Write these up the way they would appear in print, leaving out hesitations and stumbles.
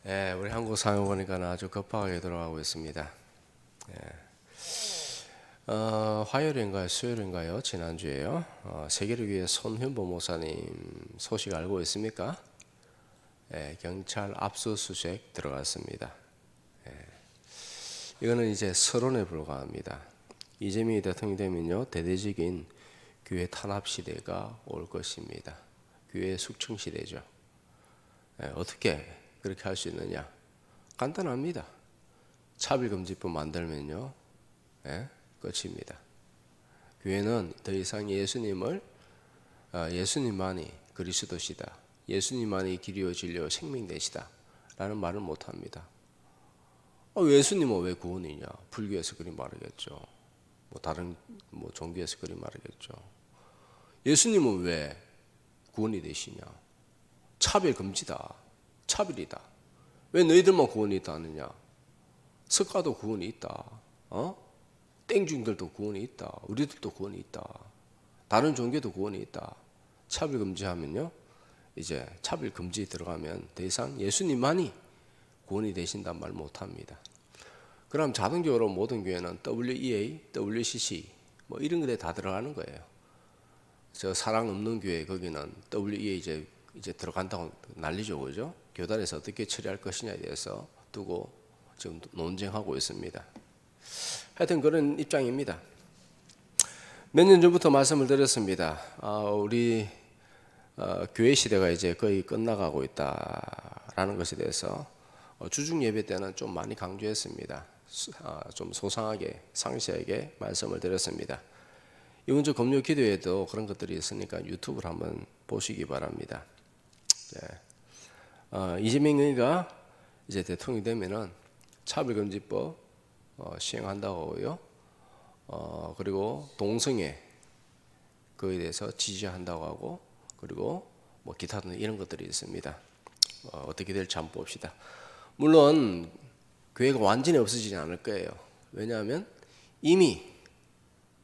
우리 한국 상황 보니까 아주 급하게 돌아가고 있습니다. 화요일인가요? 수요일인가요? 지난주에요. 세계를 위해 손현보 목사님 소식 알고 있습니까? 경찰 압수수색 들어갔습니다. 이거는 이제 서론에 불과합니다. 이재명이 대통령이 되면요, 대대적인 교회 탄압 시대가 올 것입니다. 교회 숙청 시대죠. 어떻게 그렇게 할 수 있느냐? 간단합니다. 차별금지법 만들면요, 끝입니다. 교회는 더 이상 예수님만이 그리스도시다, 예수님만이 길이요 진리요 생명되시다 라는 말을 못합니다. 예수님은 왜 구원이냐? 불교에서 그리 말하겠죠. 다른 종교에서 그리 말하겠죠. 예수님은 왜 구원이 되시냐? 차별금지다, 차별이다. 왜 너희들만 구원이 있다 하느냐? 석가도 구원이 있다. 땡중들도 구원이 있다. 우리들도 구원이 있다. 다른 종교도 구원이 있다. 차별금지하면요, 이제 차별금지 들어가면 더 이상 예수님만이 구원이 되신단 말 못합니다. 그럼 자동적으로 모든 교회는 WEA, WCC 이런 것에 다 들어가는 거예요. 저 사랑 없는 교회 거기는 WEA 이제 들어간다고 난리죠, 그죠? 교단에서 어떻게 처리할 것이냐에 대해서 두고 지금 논쟁하고 있습니다. 하여튼 그런 입장입니다. 몇 년 전부터 말씀을 드렸습니다. 우리 교회 시대가 이제 거의 끝나가고 있다라는 것에 대해서 주중 예배 때는 좀 많이 강조했습니다. 좀 소상하게 상세하게 말씀을 드렸습니다. 이번 주 금요 기도에도 그런 것들이 있으니까 유튜브를 한번 보시기 바랍니다. 이재명이가 이제 대통령이 되면은 차별금지법 시행한다고요. 그리고 동성애 그에 대해서 지지한다고 하고, 그리고 기타 등 이런 것들이 있습니다. 어떻게 될지 한번 봅시다. 물론 교회가 완전히 없어지지 않을 거예요. 왜냐하면 이미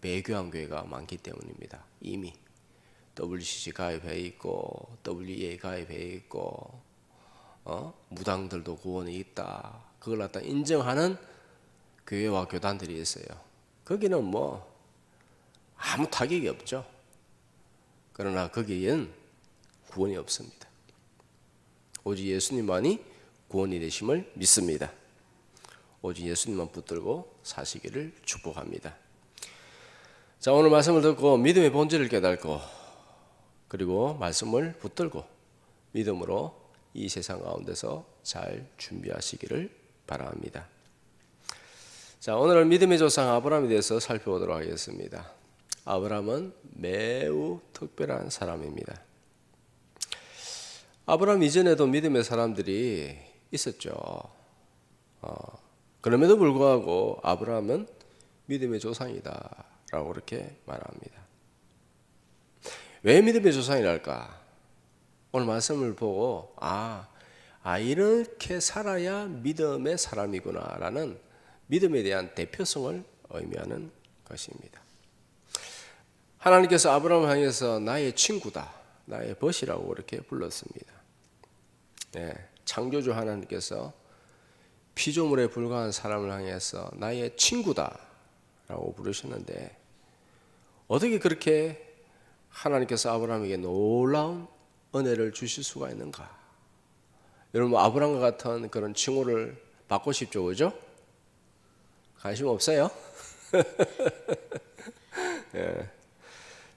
배교한 교회가 많기 때문입니다. 이미 WCC 가입해 있고 WEA 가입해 있고 무당들도 구원이 있다, 그걸 갖다 인정하는 교회와 교단들이 있어요. 거기는 아무 타격이 없죠. 그러나 거기엔 구원이 없습니다. 오직 예수님만이 구원이 되심을 믿습니다. 오직 예수님만 붙들고 사시기를 축복합니다. 자, 오늘 말씀을 듣고 믿음의 본질을 깨닫고, 그리고 말씀을 붙들고 믿음으로 이 세상 가운데서 잘 준비하시기를 바랍니다. 자, 오늘은 믿음의 조상 아브라함에 대해서 살펴보도록 하겠습니다. 아브라함은 매우 특별한 사람입니다. 아브라함 이전에도 믿음의 사람들이 있었죠. 그럼에도 불구하고 아브라함은 믿음의 조상이다 라고 그렇게 말합니다. 왜 믿음의 조상이랄까? 오늘 말씀을 보고 이렇게 살아야 믿음의 사람이구나 라는 믿음에 대한 대표성을 의미하는 것입니다. 하나님께서 아브라함을 향해서 나의 친구다, 나의 벗이라고 그렇게 불렀습니다. 창조주 하나님께서 피조물에 불과한 사람을 향해서 나의 친구다 라고 부르셨는데, 어떻게 그렇게 하나님께서 아브라함에게 놀라운 은혜를 주실 수가 있는가? 여러분, 아브라함과 같은 그런 칭호를 받고 싶죠, 그죠? 관심 없어요?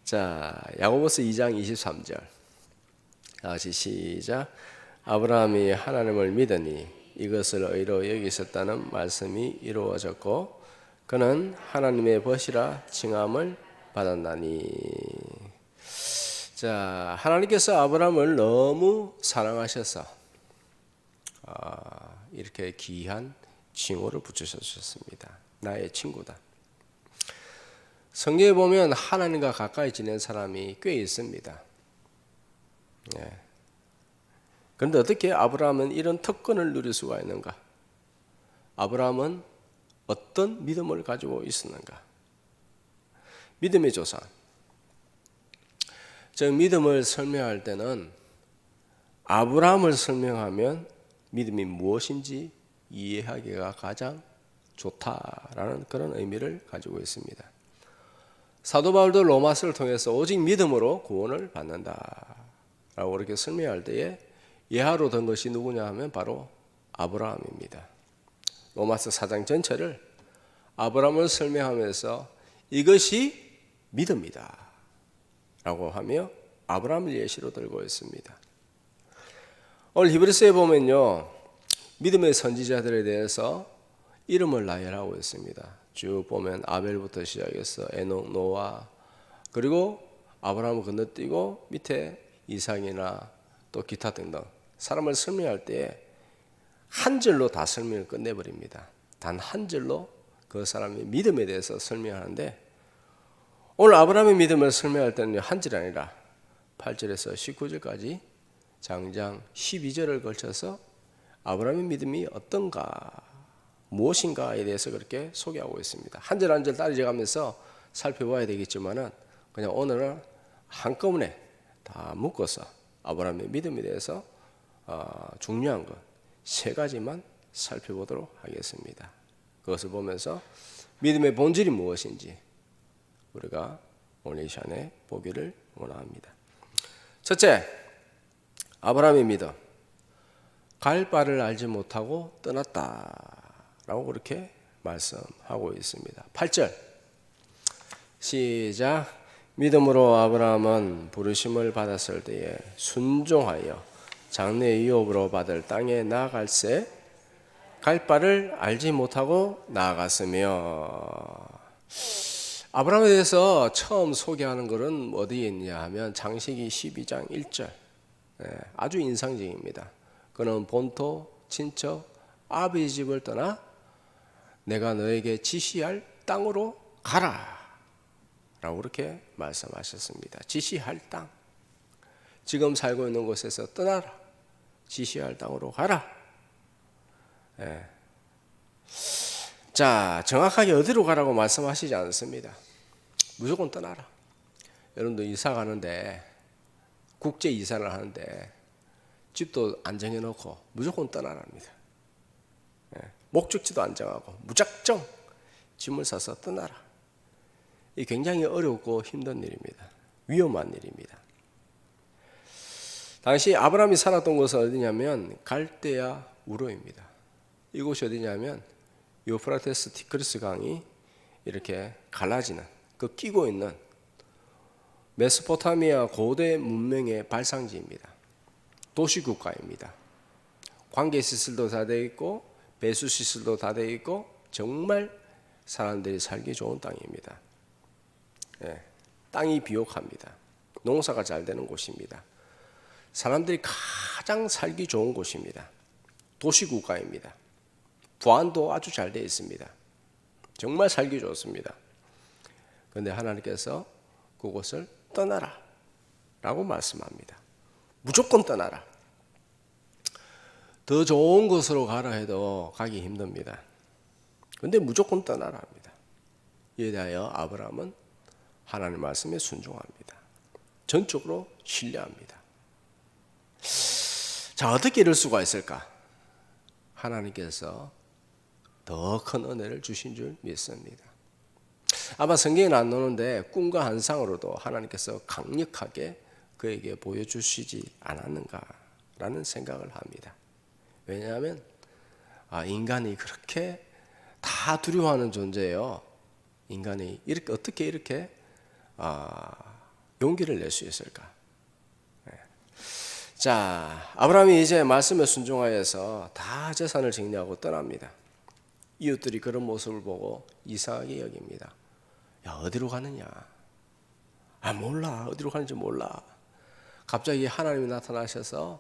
자, 야고보서 2장 23절 다시 시작. 아브라함이 하나님을 믿으니 이것을 의로 여기셨다는 말씀이 이루어졌고 그는 하나님의 벗이라 칭함을 받았나니. 자, 하나님께서 아브라함을 너무 사랑하셔서 이렇게 귀한 칭호를 붙여주셨습니다. 나의 친구다. 성경에 보면 하나님과 가까이 지낸 사람이 꽤 있습니다. 그런데 어떻게 아브라함은 이런 특권을 누릴 수가 있는가? 아브라함은 어떤 믿음을 가지고 있었는가? 믿음의 조상. 즉 믿음을 설명할 때는 아브라함을 설명하면 믿음이 무엇인지 이해하기가 가장 좋다라는 그런 의미를 가지고 있습니다. 사도 바울도 로마서를 통해서 오직 믿음으로 구원을 받는다라고 그렇게 설명할 때에 예하로 든 것이 누구냐 하면 바로 아브라함입니다. 로마서 4장 전체를 아브라함을 설명하면서 이것이 믿음이다 라고 하며 아브라함을 예시로 들고 있습니다. 오늘 히브리서에 보면요, 믿음의 선지자들에 대해서 이름을 나열하고 있습니다. 쭉 보면 아벨부터 시작해서 에녹, 노아, 그리고 아브라함을 건너뛰고 밑에 이삭이나 또 기타 등등 사람을 설명할 때 한 절로 다 설명을 끝내버립니다. 단 한 절로 그 사람의 믿음에 대해서 설명하는데, 오늘 아브라함의 믿음을 설명할 때는 한 절이 아니라 8절에서 19절까지 장장 12절을 걸쳐서 아브라함의 믿음이 어떤가, 무엇인가에 대해서 그렇게 소개하고 있습니다. 한 절 한 절 따라가면서 살펴봐야 되겠지만은 그냥 오늘은 한꺼번에 다 묶어서 아브라함의 믿음에 대해서 중요한 것 세 가지만 살펴보도록 하겠습니다. 그것을 보면서 믿음의 본질이 무엇인지 우리가 오늘 이 시간에 보기를 원합니다. 첫째, 아브라함의 믿음. 갈 바를 알지 못하고 떠났다라고 그렇게 말씀하고 있습니다. 8절 시작. 믿음으로 아브라함은 부르심을 받았을 때에 순종하여 장래 유업으로 받을 땅에 나아갈새 갈 바를 알지 못하고 나아갔으며. 아브라함에 대해서 처음 소개하는 것은 어디에 있냐 하면 창세기 12장 1절. 아주 인상적입니다. 그는 본토, 친척, 아버지 집을 떠나 내가 너에게 지시할 땅으로 가라 라고 그렇게 말씀하셨습니다. 지시할 땅, 지금 살고 있는 곳에서 떠나라, 지시할 땅으로 가라. 자, 정확하게 어디로 가라고 말씀하시지 않습니다. 무조건 떠나라. 여러분도 이사 가는데, 국제 이사를 하는데 집도 안 정해놓고 무조건 떠나랍니다. 목적지도 안 정하고 무작정 짐을 싸서 떠나라. 이 굉장히 어렵고 힘든 일입니다. 위험한 일입니다. 당시 아브라함이 살았던 곳은 어디냐면 갈대아 우르입니다. 이곳이 어디냐면 유프라테스 티그리스 강이 이렇게 갈라지는, 그 끼고 있는 메소포타미아 고대 문명의 발상지입니다. 도시국가입니다. 관계시설도 다 되어 있고 배수시설도 다 되어 있고 정말 사람들이 살기 좋은 땅입니다. 땅이 비옥합니다. 농사가 잘 되는 곳입니다. 사람들이 가장 살기 좋은 곳입니다. 도시국가입니다. 보안도 아주 잘 되어 있습니다. 정말 살기 좋습니다. 그런데 하나님께서 그곳을 떠나라 라고 말씀합니다. 무조건 떠나라. 더 좋은 곳으로 가라 해도 가기 힘듭니다. 그런데 무조건 떠나라 합니다. 이에 대하여 아브라함은 하나님 말씀에 순종합니다. 전적으로 신뢰합니다. 자, 어떻게 이럴 수가 있을까? 하나님께서 더 큰 은혜를 주신 줄 믿습니다. 아마 성경에는 안 나오는데 꿈과 환상으로도 하나님께서 강력하게 그에게 보여주시지 않았는가라는 생각을 합니다. 왜냐하면 인간이 그렇게 다 두려워하는 존재예요. 인간이 어떻게 이렇게 용기를 낼 수 있을까? 자, 아브라함이 이제 말씀에 순종하여서 다 재산을 정리하고 떠납니다. 이웃들이 그런 모습을 보고 이상하게 여깁니다. 야, 어디로 가느냐? 몰라. 어디로 가는지 몰라. 갑자기 하나님이 나타나셔서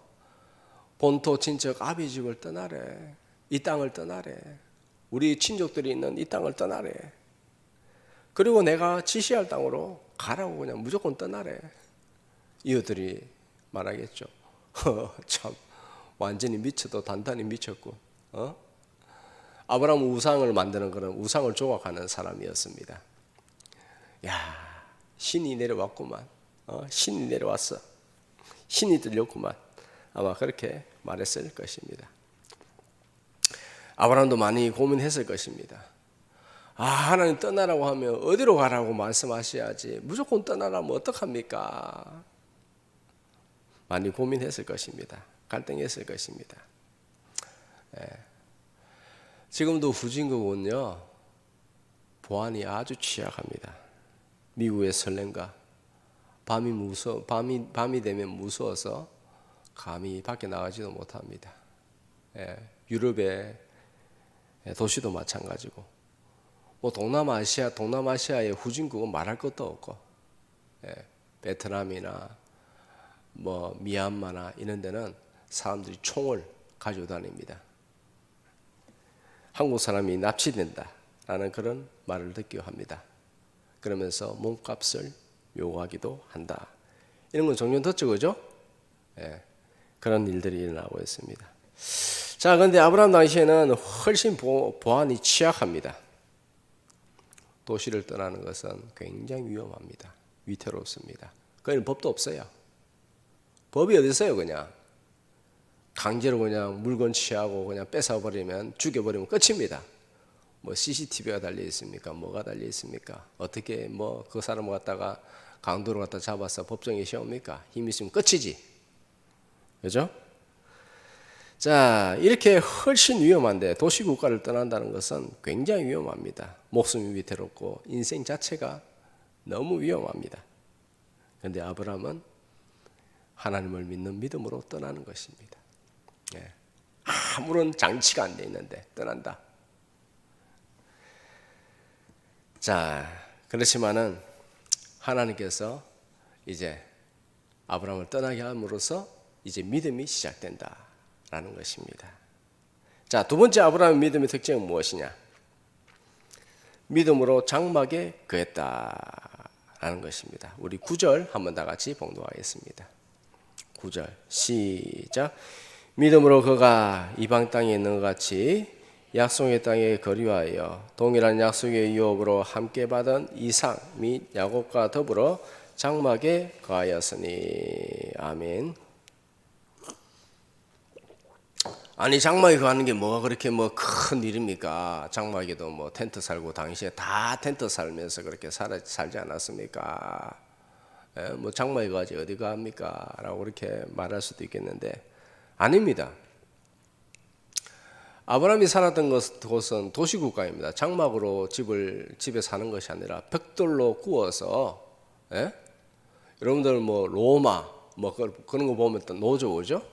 본토 친척 아비 집을 떠나래. 이 땅을 떠나래. 우리 친족들이 있는 이 땅을 떠나래. 그리고 내가 지시할 땅으로 가라고 그냥 무조건 떠나래. 이웃들이 말하겠죠. 참 완전히 미쳐도 단단히 미쳤고, 아브라함 우상을 만드는 그런 우상을 조각하는 사람이었습니다. 야, 신이 내려왔구만. 신이 내려왔어. 신이 들렸구만. 아마 그렇게 말했을 것입니다. 아브라함도 많이 고민했을 것입니다. 하나님 떠나라고 하면 어디로 가라고 말씀하셔야지 무조건 떠나라면 어떡합니까? 많이 고민했을 것입니다. 갈등했을 것입니다. 지금도 후진국은요, 보안이 아주 취약합니다. 미국의 설렘과 밤이 되면 무서워서 감히 밖에 나가지도 못합니다. 유럽의 도시도 마찬가지고, 뭐 동남아시아의 후진국은 말할 것도 없고, 베트남이나 뭐 미얀마나 이런 데는 사람들이 총을 가지고 다닙니다. 한국 사람이 납치된다라는 그런 말을 듣기도 합니다. 그러면서 몸값을 요구하기도 한다. 이런 건 종종 듣죠, 그죠? 그런 일들이 일어나고 있습니다. 자, 그런데 아브라함 당시에는 훨씬 보안이 취약합니다. 도시를 떠나는 것은 굉장히 위험합니다. 위태롭습니다. 그건 법도 없어요. 법이 어디 있어요? 그냥 강제로 그냥 물건 취하고 그냥 뺏어버리면, 죽여버리면 끝입니다. 뭐 CCTV가 달려 있습니까? 뭐가 달려 있습니까? 어떻게 뭐 그 사람을 갖다가 강도로 갖다 잡아서 법정에 세웁니까? 힘 있으면 끝이지. 그죠? 자, 이렇게 훨씬 위험한데 도시 국가를 떠난다는 것은 굉장히 위험합니다. 목숨이 위태롭고 인생 자체가 너무 위험합니다. 그런데 아브라함은 하나님을 믿는 믿음으로 떠나는 것입니다. 아무런 장치가 안 돼 있는데 떠난다. 자, 그렇지만은 하나님께서 이제 아브라함을 떠나게 함으로써 이제 믿음이 시작된다라는 것입니다. 자, 두 번째 아브라함의 믿음의 특징은 무엇이냐? 믿음으로 장막에 거했다라는 것입니다. 우리 9절 한번 다 같이 봉독하겠습니다. 9절 시작. 믿음으로 그가 이방 땅에 있는 것 같이 약속의 땅에 거류하여 동일한 약속의 유업으로 함께 받은 이삭 및 야곱과 더불어 장막에 거하였으니. 아멘. 아니, 장막에 거하는 게 뭐가 그렇게 뭐 큰 일입니까? 장막에도 뭐 텐트 살고 당시에 다 텐트 살면서 그렇게 살지 않았습니까? 뭐 장막에 가지 어디 갑니까? 라고 그렇게 말할 수도 있겠는데 아닙니다. 아브라함이 살았던 곳은 도시국가입니다. 장막으로 집에 사는 것이 아니라 벽돌로 구워서, 여러분들 뭐 로마 뭐 그런 거 보면 또 노조죠.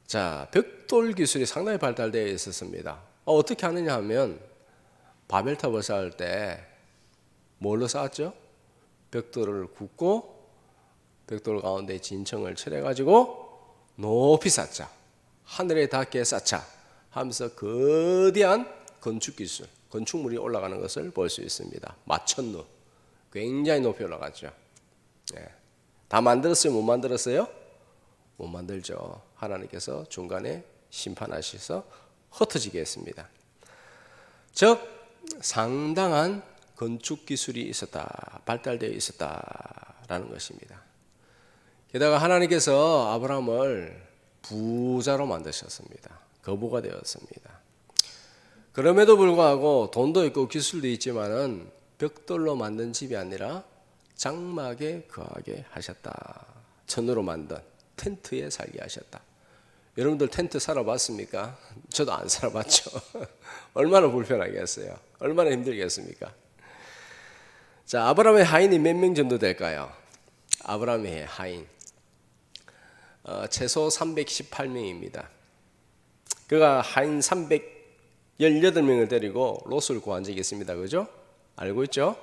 자, 벽돌 기술이 상당히 발달되어 있었습니다. 어떻게 하느냐 하면 바벨탑을 쌓을 때 뭘로 쌓았죠? 벽돌을 굽고 벽돌 가운데 진청을 칠해가지고 높이 쌓자, 하늘에 닿게 쌓자 하면서 거대한 건축기술, 건축물이 올라가는 것을 볼 수 있습니다. 마천루, 굉장히 높이 올라갔죠. 다 만들었어요? 못 만들었어요? 못 만들죠. 하나님께서 중간에 심판하셔서 흩어지게 했습니다. 즉 상당한 건축기술이 있었다, 발달되어 있었다라는 것입니다. 게다가 하나님께서 아브라함을 부자로 만드셨습니다. 거부가 되었습니다. 그럼에도 불구하고 돈도 있고 기술도 있지만은 벽돌로 만든 집이 아니라 장막에 거하게 하셨다. 천으로 만든 텐트에 살게 하셨다. 여러분들 텐트 살아봤습니까? 저도 안 살아봤죠. 얼마나 불편하겠어요. 얼마나 힘들겠습니까? 자, 아브라함의 하인이 몇 명 정도 될까요? 아브라함의 하인 최소 318명입니다. 그가 하인 318명을 데리고 롯을 구한 적이 있습니다. 그죠? 알고 있죠?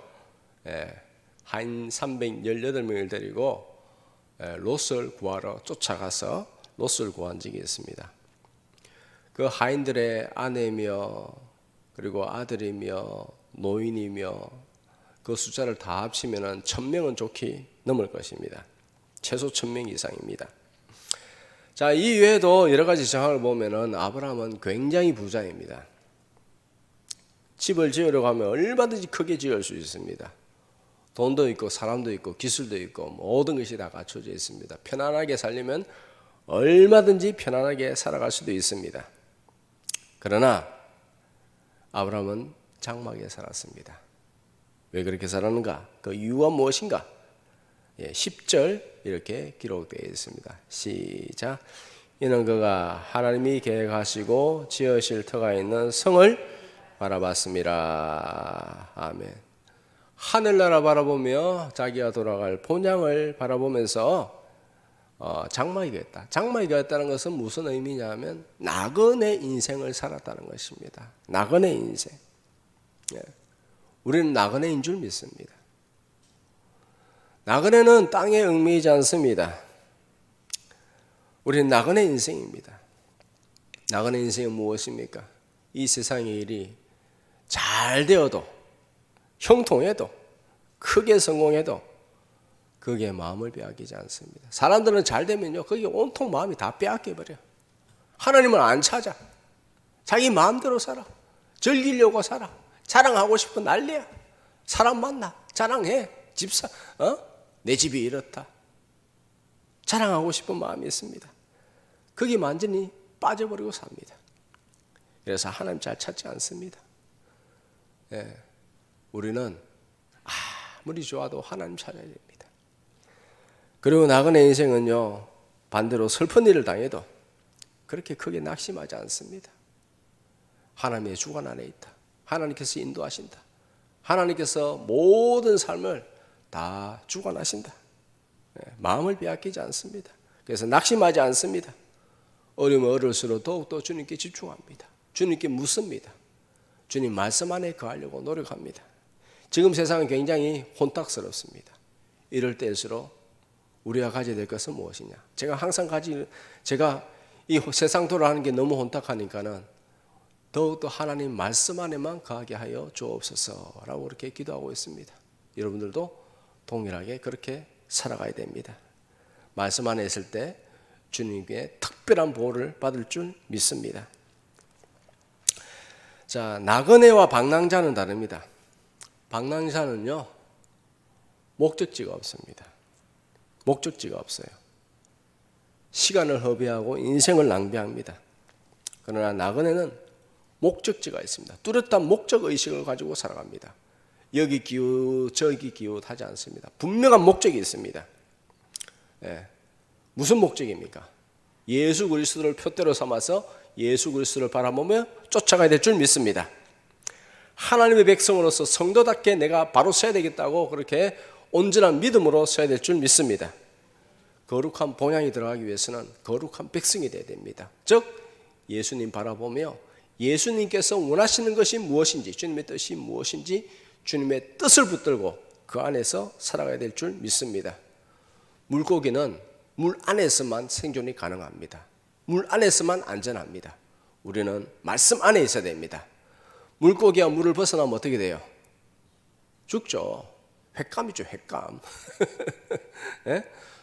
하인 318명을 데리고 롯을 구하러 쫓아가서 롯을 구한 적이 있습니다. 그 하인들의 아내며 그리고 아들이며 노인이며 그 숫자를 다 합치면 1000명은 좋게 넘을 것입니다. 최소 1000명 이상입니다. 자, 이 외에도 여러 가지 정황을 보면은 아브라함은 굉장히 부자입니다. 집을 지으려고 하면 얼마든지 크게 지을 수 있습니다. 돈도 있고 사람도 있고 기술도 있고 모든 것이 다 갖춰져 있습니다. 편안하게 살려면 얼마든지 편안하게 살아갈 수도 있습니다. 그러나 아브라함은 장막에 살았습니다. 왜 그렇게 살았는가? 그 이유가 무엇인가? 10절 이렇게 기록되어 있습니다. 시작. 이는 그가 하나님이 계획하시고 지으실 터가 있는 성을 바라봤습니다. 아멘. 하늘나라 바라보며 자기가 돌아갈 본향을 바라보면서 장막이 되었다. 장막이 되었다는 것은 무슨 의미냐면 나그네 인생을 살았다는 것입니다. 나그네 인생. 우리는 나그네인 줄 믿습니다. 나그네는 땅에 얽매이지 않습니다. 우리는 나그네 인생입니다. 나그네 인생은 무엇입니까? 이 세상의 일이 잘 되어도, 형통해도, 크게 성공해도 거기에 마음을 빼앗기지 않습니다. 사람들은 잘 되면요, 거기에 온통 마음이 다 빼앗겨버려. 하나님을 안 찾아. 자기 마음대로 살아. 즐기려고 살아. 자랑하고 싶은 난리야. 사람 만나. 자랑해. 집사, 내 집이 이렇다. 자랑하고 싶은 마음이 있습니다. 거기 완전히 빠져버리고 삽니다. 그래서 하나님 잘 찾지 않습니다. 우리는 아무리 좋아도 하나님 찾아야 됩니다. 그리고 나그네 인생은요, 반대로 슬픈 일을 당해도 그렇게 크게 낙심하지 않습니다. 하나님의 주관 안에 있다. 하나님께서 인도하신다. 하나님께서 모든 삶을 다 주관하신다. 마음을 빼앗기지 않습니다. 그래서 낙심하지 않습니다. 어려우면 어려울수록 더욱더 주님께 집중합니다. 주님께 묻습니다. 주님 말씀 안에 거하려고 노력합니다. 지금 세상은 굉장히 혼탁스럽습니다. 이럴 때일수록 우리가 가져야 될 것은 무엇이냐? 제가 이 세상 돌아가는 게 너무 혼탁하니까는 더욱더 하나님 말씀 안에만 거하게 하여 주옵소서라고 그렇게 기도하고 있습니다. 여러분들도 동일하게 그렇게 살아가야 됩니다. 말씀 안에 있을 때 주님께 특별한 보호를 받을 줄 믿습니다. 자, 나그네와 방랑자는 다릅니다. 방랑자는요, 목적지가 없습니다. 목적지가 없어요. 시간을 허비하고 인생을 낭비합니다. 그러나 나그네는 목적지가 있습니다. 뚜렷한 목적 의식을 가지고 살아갑니다. 여기 기웃 저기 기웃 하지 않습니다. 분명한 목적이 있습니다. 무슨 목적입니까? 예수 그리스도를 표대로 삼아서 예수 그리스도를 바라보며 쫓아가야 될 줄 믿습니다. 하나님의 백성으로서 성도답게 내가 바로 서야 되겠다고 그렇게 온전한 믿음으로 서야 될 줄 믿습니다. 거룩한 본향이 들어가기 위해서는 거룩한 백성이 되어야 됩니다. 즉 예수님 바라보며 예수님께서 원하시는 것이 무엇인지, 주님의 뜻이 무엇인지 주님의 뜻을 붙들고 그 안에서 살아가야 될 줄 믿습니다. 물고기는 물 안에서만 생존이 가능합니다. 물 안에서만 안전합니다. 우리는 말씀 안에 있어야 됩니다. 물고기가 물을 벗어나면 어떻게 돼요? 죽죠. 횟감이죠, 횟감.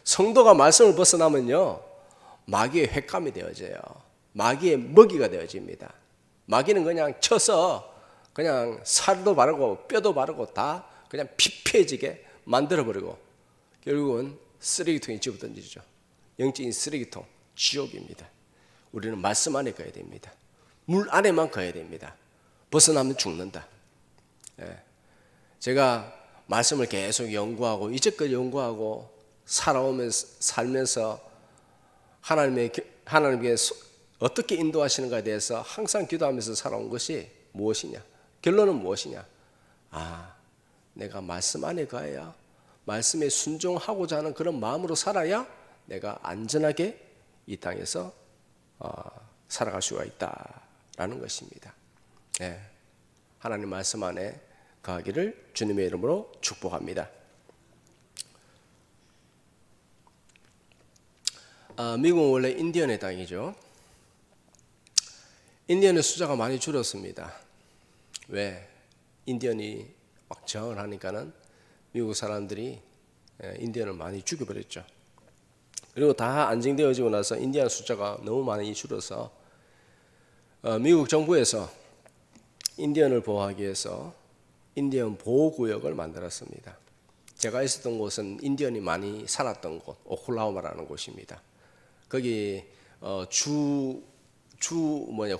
성도가 말씀을 벗어나면요, 마귀의 횟감이 되어져요. 마귀의 먹이가 되어집니다. 마귀는 그냥 쳐서 그냥 살도 바르고 뼈도 바르고 다 그냥 피폐해지게 만들어버리고 결국은 쓰레기통에 집어던지죠. 영적인 쓰레기통, 지옥입니다. 우리는 말씀 안에 가야 됩니다. 물 안에만 가야 됩니다. 벗어나면 죽는다. 제가 말씀을 계속 연구하고 이제껏 연구하고 살면서 하나님께 어떻게 인도하시는가에 대해서 항상 기도하면서 살아온 것이 무엇이냐? 결론은 무엇이냐? 내가 말씀 안에 가야, 말씀에 순종하고자 하는 그런 마음으로 살아야 내가 안전하게 이 땅에서 살아갈 수가 있다라는 것입니다. 하나님 말씀 안에 가기를 주님의 이름으로 축복합니다. 미국은 원래 인디언의 땅이죠. 인디언의 숫자가 많이 줄었습니다. 왜? 인디언이 막 저항을 하니까는 미국 사람들이 인디언을 많이 죽여버렸죠. 그리고 다 안정되어지고 나서 인디언 숫자가 너무 많이 줄어서 미국 정부에서 인디언을 보호하기 위해서 인디언 보호구역을 만들었습니다. 제가 있었던 곳은 인디언이 많이 살았던 곳, 오클라호마라는 곳입니다. 거기 주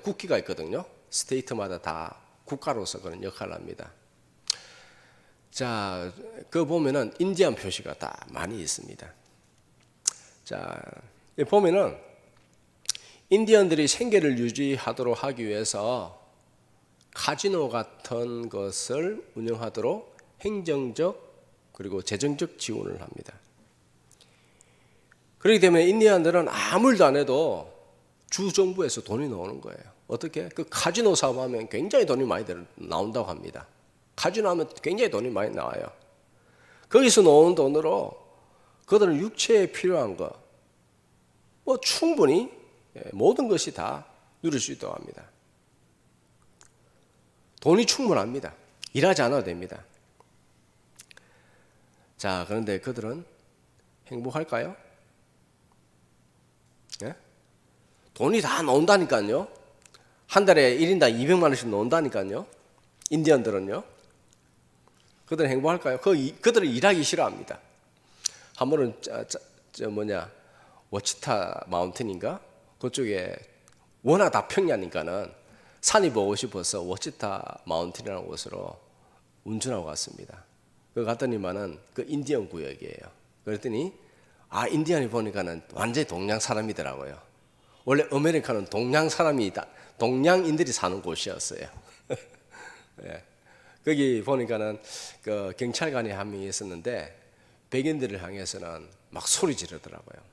국기가 있거든요. 스테이트마다 다 국가로서 그런 역할을 합니다. 자, 그 보면은 인디안 표시가 다 많이 있습니다. 자, 보면은 인디언들이 생계를 유지하도록 하기 위해서 카지노 같은 것을 운영하도록 행정적 그리고 재정적 지원을 합니다. 그렇기 때문에 인디언들은 아무 일도 안 해도 주 정부에서 돈이 나오는 거예요. 어떻게? 그 카지노 사업하면 굉장히 돈이 많이 나온다고 합니다. 카지노 하면 굉장히 돈이 많이 나와요. 거기서 나오는 돈으로 그들은 육체에 필요한 거, 충분히 모든 것이 다 누릴 수 있다고 합니다. 돈이 충분합니다. 일하지 않아도 됩니다. 자, 그런데 그들은 행복할까요? 예? 돈이 다 나온다니까요. 한 달에 1인당 200만 원씩 나온다니까요. 인디언들은요. 그들은 행복할까요? 그들은 일하기 싫어합니다. 한 번은 워치타 마운틴인가? 그쪽에 워낙 다 평야니까는 산이 보고 싶어서 워치타 마운틴이라는 곳으로 운전하고 갔습니다. 그 갔더니만은 그 인디언 구역이에요. 그랬더니 인디언이 보니까는 완전히 동양 사람이더라고요. 원래 아메리카는 동양인들이 사는 곳이었어요. 예. 거기 보니까는 그 경찰관이 한 명이 있었는데 백인들을 향해서는 막 소리 지르더라고요.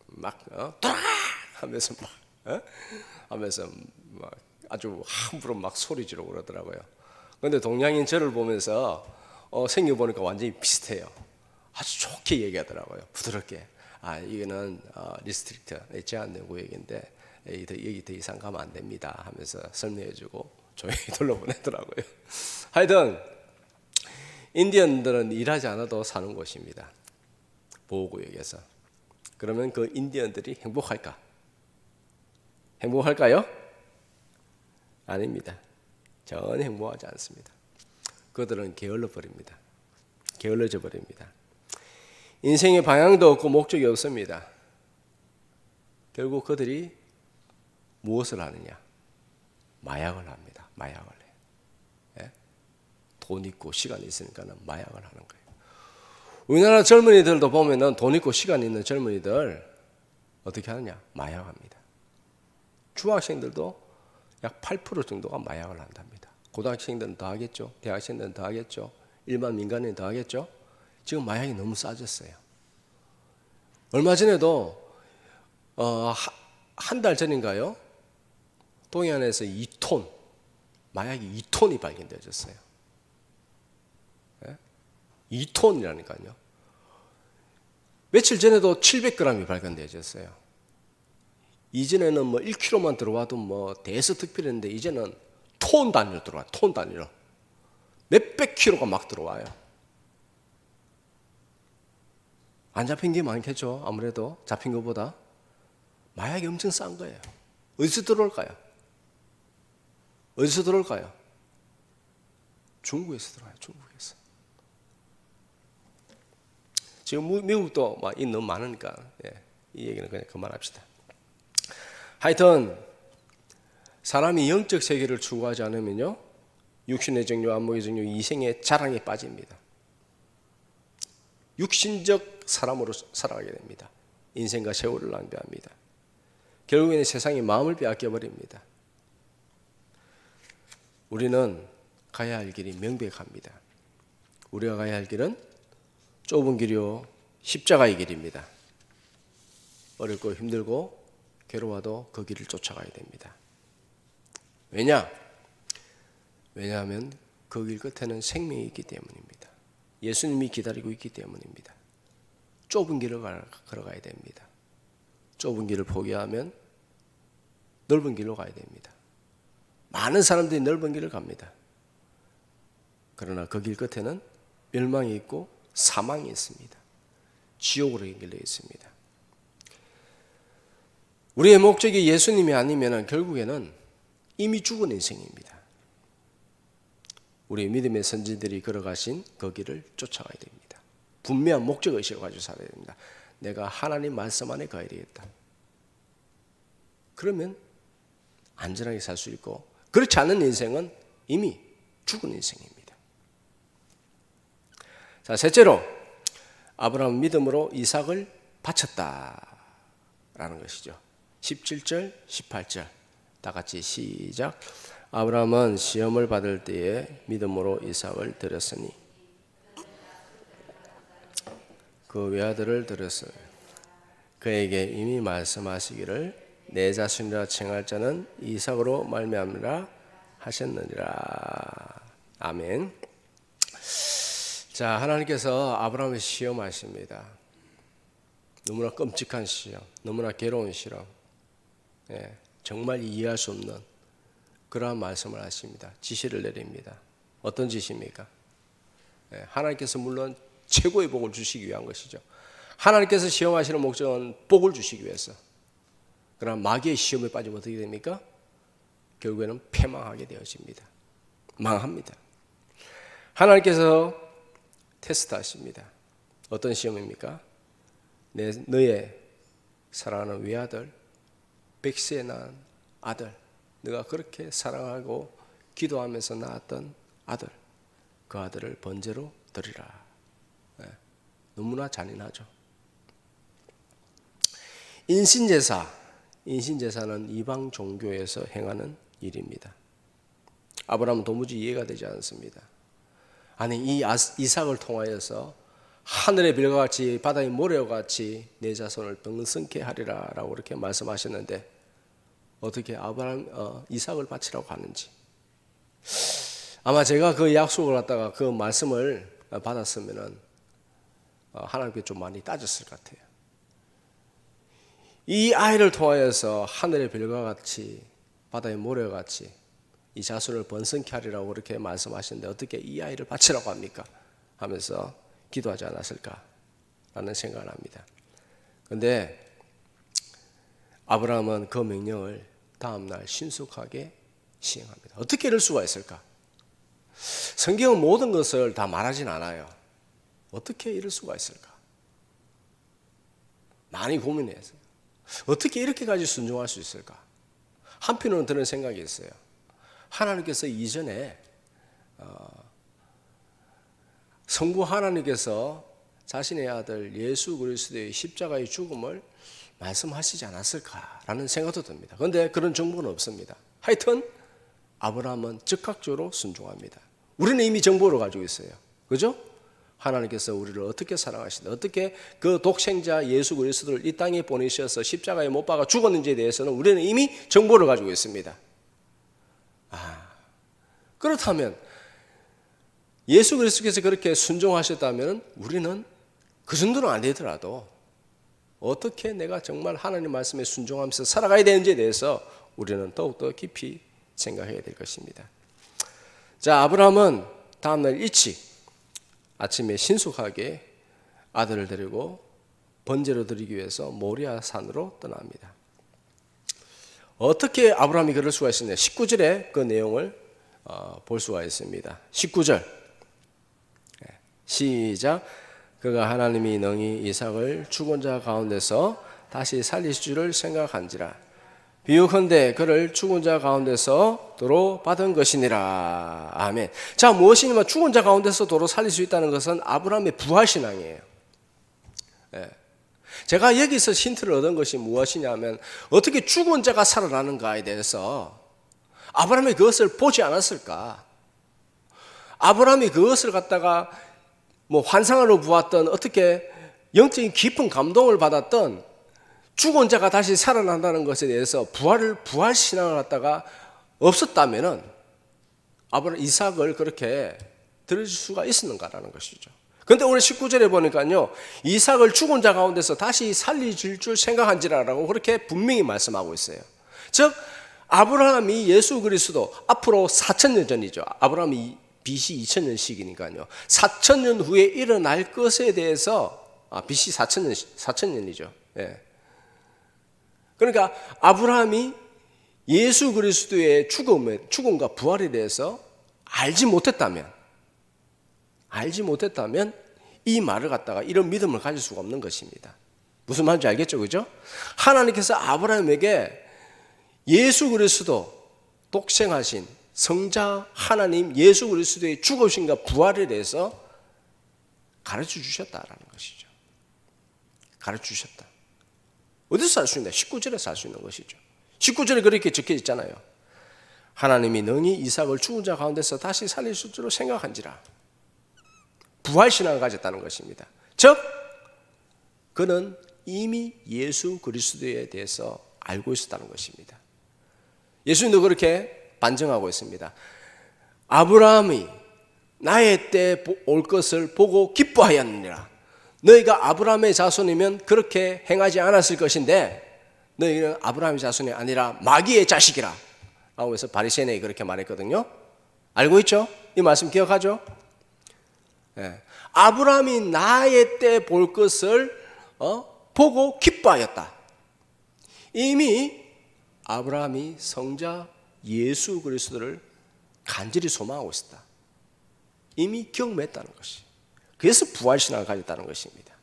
막 돌아 하면서 하면서 막 아주 함부로 막 소리 지르고 그러더라고요. 그런데 동양인 저를 보면서 생겨 보니까 완전히 비슷해요. 아주 좋게 얘기하더라고요. 부드럽게. 이거는 리스트릭트 제한된 구역인데 여기 더 이상 가면 안 됩니다 하면서 설명해주고 조용히 돌려보내더라고요. 하여튼 인디언들은 일하지 않아도 사는 곳입니다. 보호구역에서. 그러면 그 인디언들이 행복할까? 행복할까요? 아닙니다. 전혀 행복하지 않습니다. 그들은 게을러 버립니다. 게을러져 버립니다. 인생의 방향도 없고 목적이 없습니다. 결국 그들이 무엇을 하느냐? 마약을 합니다. 마약을 해요. 예? 돈 있고 시간 있으니까는 마약을 하는 거예요. 우리나라 젊은이들도 보면은 돈 있고 시간 있는 젊은이들 어떻게 하느냐? 마약합니다. 중학생들도 약 8% 정도가 마약을 한답니다. 고등학생들은 더 하겠죠. 대학생들은 더 하겠죠. 일반 민간인은 더 하겠죠. 지금 마약이 너무 싸졌어요. 얼마 전에도 한 달 전인가요? 동해안에서 2톤 마약이 2톤이 발견되었어요. 2톤이라니까요. 며칠 전에도 700g이 발견되었어요. 이전에는 1kg만 들어와도 대서특필했는데 이제는 톤 단위로 들어와요. 톤 단위로. 몇백 킬로가 막 들어와요. 안 잡힌 게 많겠죠. 아무래도 잡힌 것보다. 마약이 엄청 싼 거예요. 어디서 들어올까요? 어디서 들어올까요? 중국에서 들어와요. 중국에서. 지금 미국도 너무 많으니까 이 얘기는 그냥 그만합시다. 하여튼 사람이 영적 세계를 추구하지 않으면요, 육신의 정욕, 안목의 정욕, 이생의 자랑에 빠집니다. 육신적 사람으로 살아가게 됩니다. 인생과 세월을 낭비합니다. 결국에는 세상이 마음을 빼앗겨 버립니다. 우리는 가야 할 길이 명백합니다. 우리가 가야 할 길은 좁은 길이요 십자가의 길입니다. 어렵고 힘들고 괴로워도 그 길을 쫓아가야 됩니다. 왜냐하면 그 길 끝에는 생명이 있기 때문입니다. 예수님이 기다리고 있기 때문입니다. 좁은 길을 걸어가야 됩니다. 좁은 길을 포기하면 넓은 길로 가야 됩니다. 많은 사람들이 넓은 길을 갑니다. 그러나 그 길 끝에는 멸망이 있고 사망이 있습니다. 지옥으로 연결되어 있습니다. 우리의 목적이 예수님이 아니면 결국에는 이미 죽은 인생입니다. 우리 믿음의 선지들이 걸어가신 그 길을 쫓아가야 됩니다. 분명한 목적의식을 가지고 살아야 됩니다. 내가 하나님 말씀 안에 가야 되겠다. 그러면 안전하게 살 수 있고, 그렇지 않은 인생은 이미 죽은 인생입니다. 자, 셋째로 아브라함은 믿음으로 이삭을 바쳤다라는 것이죠. 17절, 18절 다 같이 시작. 아브라함은 시험을 받을 때에 믿음으로 이삭을 드렸으니 그 외아들을 드렸으니 그에게 이미 말씀하시기를 내 자손이라 칭할 자는 이삭으로 말미암으리라 하셨느니라. 아멘. 자, 하나님께서 아브라함을 시험하십니다. 너무나 끔찍한 시험, 너무나 괴로운 시험, 정말 이해할 수 없는 그러한 말씀을 하십니다. 지시를 내립니다. 어떤 지시입니까? 하나님께서 물론 최고의 복을 주시기 위한 것이죠. 하나님께서 시험하시는 목적은 복을 주시기 위해서. 그러나 마귀의 시험에 빠지면 어떻게 됩니까? 결국에는 패망하게 되어집니다. 망합니다. 하나님께서 테스트하십니다. 어떤 시험입니까? 너의 사랑하는 외아들, 백세에 낳은 아들, 네가 그렇게 사랑하고 기도하면서 낳았던 아들, 그 아들을 번제로 드리라. 너무나 잔인하죠. 인신제사는 이방 종교에서 행하는 일입니다. 아브라함은 도무지 이해가 되지 않습니다. 아니, 이 이삭을 통하여서 하늘의 별과 같이 바다의 모래와 같이 내 자손을 번성케 하리라 라고 그렇게 말씀하셨는데 어떻게 이삭을 바치라고 하는지, 아마 제가 그 약속을 갖다가 그 말씀을 받았으면은 하나님께 좀 많이 따졌을 것 같아요. 이 아이를 통하여서 하늘의 별과 같이 바다의 모래와 같이 이 자손을 번성케 하리라고 그렇게 말씀하시는데 어떻게 이 아이를 바치라고 합니까? 하면서 기도하지 않았을까라는 생각을 합니다. 그런데 아브라함은 그 명령을 다음날 신속하게 시행합니다. 어떻게 이럴 수가 있을까? 성경은 모든 것을 다 말하진 않아요. 어떻게 이럴 수가 있을까? 많이 고민했어요. 어떻게 이렇게까지 순종할 수 있을까? 한편으로는 드는 생각이 있어요. 하나님께서 이전에 성부 하나님께서 자신의 아들 예수 그리스도의 십자가의 죽음을 말씀하시지 않았을까라는 생각도 듭니다. 그런데 그런 정보는 없습니다. 하여튼 아브라함은 즉각적으로 순종합니다. 우리는 이미 정보를 가지고 있어요. 그죠? 하나님께서 우리를 어떻게 사랑하시는지, 어떻게 그 독생자 예수 그리스도를 이 땅에 보내셔서 십자가에 못 박아 죽었는지에 대해서는 우리는 이미 정보를 가지고 있습니다. 그렇다면 예수 그리스도께서 그렇게 순종하셨다면 우리는 그 정도는 안 되더라도 어떻게 내가 정말 하나님 말씀에 순종하면서 살아가야 되는지에 대해서 우리는 더욱더 깊이 생각해야 될 것입니다. 자, 아브라함은 다음날 일찍 아침에 신속하게 아들을 데리고 번제로 드리기 위해서 모리아 산으로 떠납니다. 어떻게 아브라함이 그럴 수가 있었냐? 19절에 그 내용을 볼 수가 있습니다. 19절 시작. 그가 하나님이 능히 이삭을 죽은 자 가운데서 다시 살리실 줄을 생각한지라. 비유컨대 그를 죽은 자 가운데서 도로 받은 것이니라. 아멘. 자, 무엇이냐면 죽은 자 가운데서 도로 살릴 수 있다는 것은 아브라함의 부활신앙이에요. 제가 여기서 힌트를 얻은 것이 무엇이냐면 어떻게 죽은 자가 살아나는가에 대해서 아브라함이 그것을 보지 않았을까? 아브라함이 그것을 갖다가 환상으로 보았던, 어떻게 영적인 깊은 감동을 받았던 죽은 자가 다시 살아난다는 것에 대해서 부활 신앙을 갖다가 없었다면은 이삭을 그렇게 드릴 수가 있었는가라는 것이죠. 그런데 오늘 19절에 보니까요, 이삭을 죽은 자 가운데서 다시 살리실 줄 생각한지라라고 그렇게 분명히 말씀하고 있어요. 즉 아브라함이 예수 그리스도 앞으로 4,000년 전이죠. 아브라함이 BC 2000년식이니까요. 4,000년 후에 일어날 것에 대해서 BC 4,000년이죠. 예. 그러니까 아브라함이 예수 그리스도의 죽음과 부활에 대해서 알지 못했다면 이 말을 갖다가 이런 믿음을 가질 수가 없는 것입니다. 무슨 말인지 알겠죠? 그죠? 하나님께서 아브라함에게 예수 그리스도 독생하신 성자 하나님 예수 그리스도의 죽으심과 부활에 대해서 가르쳐 주셨다라는 것이죠. 가르쳐 주셨다. 어디서 알 수 있나? 19절에서 알 수 있는 것이죠. 19절에 그렇게 적혀 있잖아요. 하나님이 능히 이삭을 죽은 자 가운데서 다시 살리실 줄로 생각한지라. 부활신앙을 가졌다는 것입니다. 즉 그는 이미 예수 그리스도에 대해서 알고 있었다는 것입니다. 예수님도 그렇게 반증하고 있습니다. 아브라함이 나의 때 올 것을 보고 기뻐하였느니라. 너희가 아브라함의 자손이면 그렇게 행하지 않았을 것인데 너희는 아브라함의 자손이 아니라 마귀의 자식이라 라고 해서 바리새인에게 그렇게 말했거든요. 알고 있죠? 이 말씀 기억하죠? 네. 아브라함이 나의 때 볼 것을 보고 기뻐하였다. 이미 아브라함이 성자 예수 그리스도를 간절히 소망하고 있었다. 이미 경험했다는 것이. 그래서 부활신앙을 가졌다는 것입니다.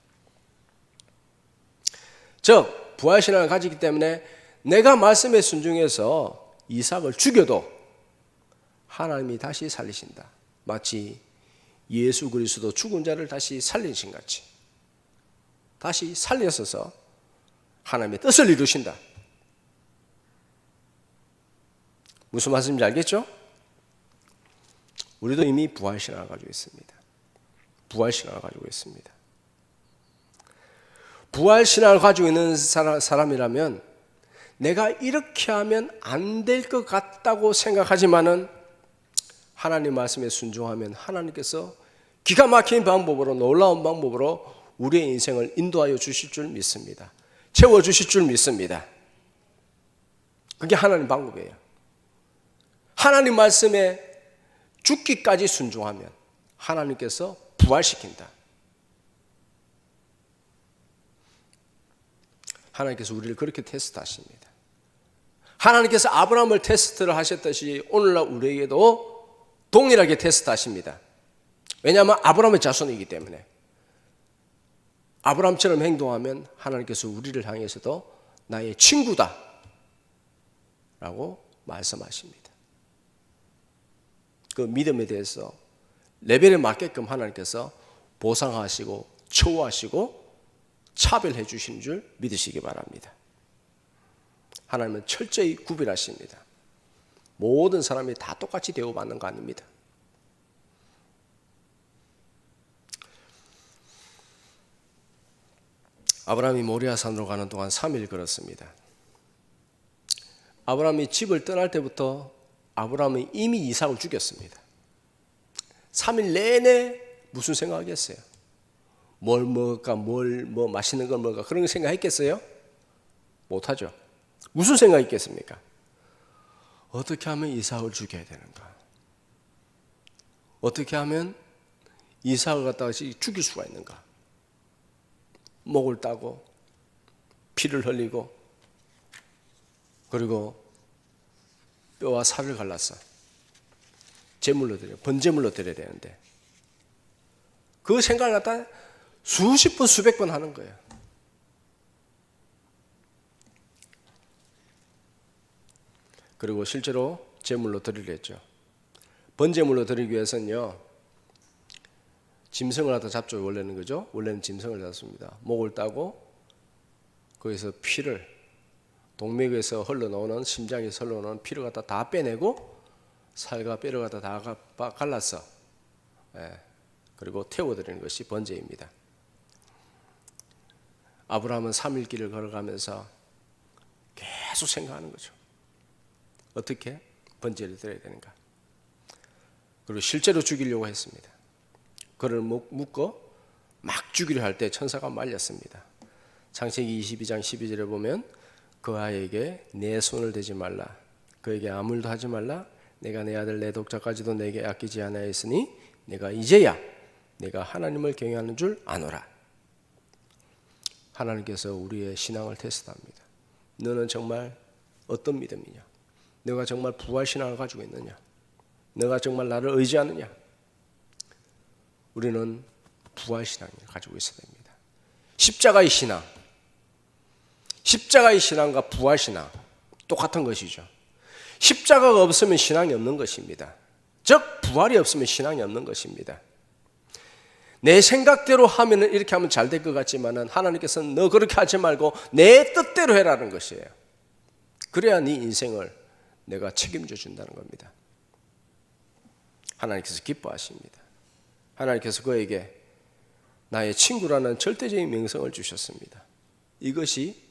즉 부활신앙을 가지기 때문에 내가 말씀에 순종해서 이삭을 죽여도 하나님이 다시 살리신다. 마치 예수 그리스도 죽은 자를 다시 살리신 같이 다시 살려서서 하나님의 뜻을 이루신다. 무슨 말씀인지 알겠죠? 우리도 이미 부활신앙을 가지고 있습니다. 부활신앙을 가지고 있습니다. 부활신앙을 가지고 있는 사람이라면 내가 이렇게 하면 안 될 것 같다고 생각하지만은 하나님 말씀에 순종하면 하나님께서 기가 막힌 방법으로 놀라운 방법으로 우리의 인생을 인도하여 주실 줄 믿습니다. 채워주실 줄 믿습니다. 그게 하나님 방법이에요. 하나님 말씀에 죽기까지 순종하면 하나님께서 부활시킨다. 하나님께서 우리를 그렇게 테스트하십니다. 하나님께서 아브라함을 테스트를 하셨듯이 오늘날 우리에게도 동일하게 테스트하십니다. 왜냐하면 아브라함의 자손이기 때문에 아브라함처럼 행동하면 하나님께서 우리를 향해서도 나의 친구다 라고 말씀하십니다. 그 믿음에 대해서 레벨에 맞게끔 하나님께서 보상하시고 처우하시고 차별해 주신 줄 믿으시기 바랍니다. 하나님은 철저히 구별하십니다. 모든 사람이 다 똑같이 대우받는 거 아닙니다. 아브라함이 모리아산으로 가는 동안 3일 걸었습니다. 아브라함이 집을 떠날 때부터 아브라함이 이미 이삭을 죽였습니다. 3일 내내 무슨 생각하겠어요? 뭘 먹을까, 뭐 맛있는 걸 먹을까 그런 생각했겠어요? 못하죠. 무슨 생각이 있겠습니까? 어떻게 하면 이삭을 죽여야 되는가? 어떻게 하면 이삭을 갖다가 죽일 수가 있는가? 목을 따고 피를 흘리고 그리고 뼈와 살을 갈라서 제물로 드려, 번제물로 드려야 되는데 그 생각을 갖다 수십 번 수백 번 하는 거예요. 그리고 실제로 제물로 드리려 했죠. 번제물로 드리기 위해서는요 짐승을 갖다 잡죠. 원래는 그죠? 원래는 짐승을 잡습니다. 목을 따고 거기서 피를 동맥에서 흘러나오는 심장에서 흘러나오는 피를 갖다 다 빼내고 살과 뼈를 갖다 다 갈라서 그리고 태워드리는 것이 번제입니다. 아브라함은 3일 길을 걸어가면서 계속 생각하는 거죠. 어떻게 번제를 드려야 되는가. 그리고 실제로 죽이려고 했습니다. 그를 묶어 막 죽이려 할 때 천사가 말렸습니다. 창세기 22장 12절에 보면 그 아이에게 내 손을 대지 말라. 그에게 아무 일도 하지 말라. 내가 내 아들 내 독자까지도 내게 아끼지 아니하였으니 내가 이제야 내가 하나님을 경외하는 줄 아노라. 하나님께서 우리의 신앙을 테스트합니다. 너는 정말 어떤 믿음이냐? 너가 정말 부활신앙을 가지고 있느냐? 너가 정말 나를 의지하느냐? 우리는 부활신앙을 가지고 있어야 됩니다. 십자가의 신앙, 십자가의 신앙과 부활신앙 똑같은 것이죠. 십자가가 없으면 신앙이 없는 것입니다. 즉 부활이 없으면 신앙이 없는 것입니다. 내 생각대로 하면 이렇게 하면 잘 될 것 같지만 하나님께서는 너 그렇게 하지 말고 내 뜻대로 해라는 것이에요. 그래야 네 인생을 내가 책임져 준다는 겁니다. 하나님께서 기뻐하십니다. 하나님께서 그에게 나의 친구라는 절대적인 명성을 주셨습니다. 이것이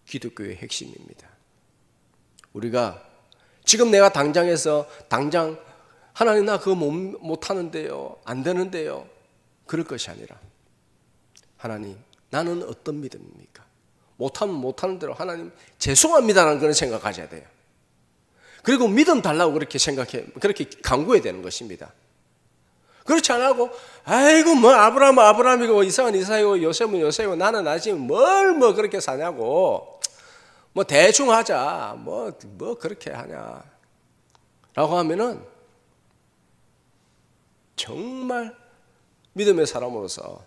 기독교의 핵심입니다. 우리가 지금 내가 당장 하나님 나 그거 못하는데요, 안 되는데요, 그럴 것이 아니라 하나님 나는 어떤 믿음입니까? 못하면 못하는 대로 하나님 죄송합니다라는 그런 생각 가져야 돼요. 그리고 믿음 달라고 그렇게 간구해야 되는 것입니다. 그렇지 않고 아이고 뭐 아브라함이고 이삭은 이삭이고 요셉은 요셉이고 나는 아직 뭘 그렇게 사냐고 뭐 대충 하자 뭐 그렇게 하냐 라고 하면은 정말 믿음의 사람으로서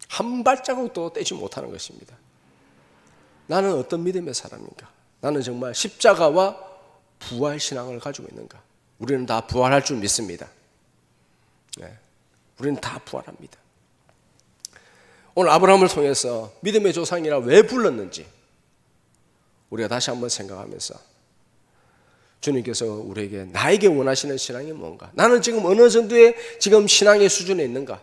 한 발자국도 떼지 못하는 것입니다. 나는 어떤 믿음의 사람인가? 나는 정말 십자가와 부활 신앙을 가지고 있는가? 우리는 다 부활할 줄 믿습니다. 네, 우리는 다 부활합니다. 오늘 아브라함을 통해서 믿음의 조상이라 왜 불렀는지 우리가 다시 한번 생각하면서 주님께서 우리에게 나에게 원하시는 신앙이 뭔가? 나는 지금 어느 정도의 지금 신앙의 수준에 있는가?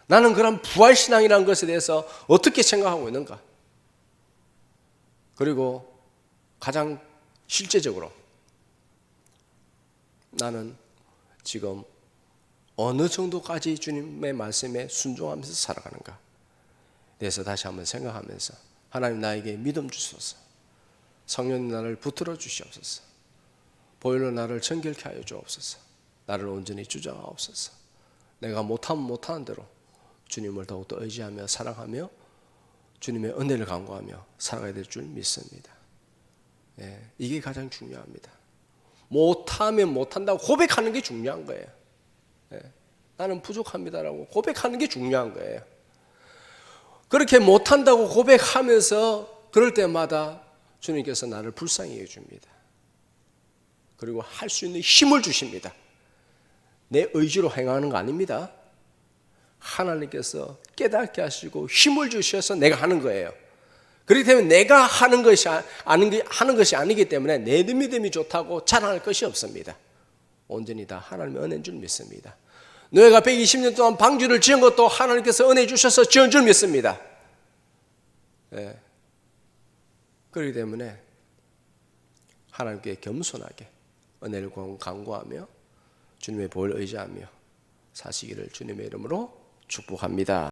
나는 그런 부활 신앙이라는 것에 대해서 어떻게 생각하고 있는가? 그리고 가장 실제적으로 나는 지금 어느 정도까지 주님의 말씀에 순종하면서 살아가는가? 그래서 다시 한번 생각하면서 하나님 나에게 믿음 주소서. 성령님 나를 붙들어 주시옵소서. 보혈로 나를 정결케 하여 주옵소서. 나를 온전히 주장하옵소서. 내가 못하면 못하는 대로 주님을 더욱더 의지하며 사랑하며 주님의 은혜를 간구하며 살아가야 될 줄 믿습니다. 예, 이게 가장 중요합니다. 못하면 못한다고 고백하는 게 중요한 거예요. 예, 나는 부족합니다라고 고백하는 게 중요한 거예요. 그렇게 못한다고 고백하면서 그럴 때마다 주님께서 나를 불쌍히 해줍니다. 그리고 할 수 있는 힘을 주십니다. 내 의지로 행하는 거 아닙니다. 하나님께서 깨닫게 하시고 힘을 주셔서 내가 하는 거예요. 그렇기 때문에 내가 하는 것이 아니기 때문에 내 믿음이 좋다고 자랑할 것이 없습니다. 온전히 다 하나님의 은혜인 줄 믿습니다. 노예가 120년 동안 방주를 지은 것도 하나님께서 은혜 주셔서 지은 줄 믿습니다. 네. 그렇기 때문에 하나님께 겸손하게 은혜를 간구하며 주님의 보혈을 의지하며 사시기를 주님의 이름으로 축복합니다.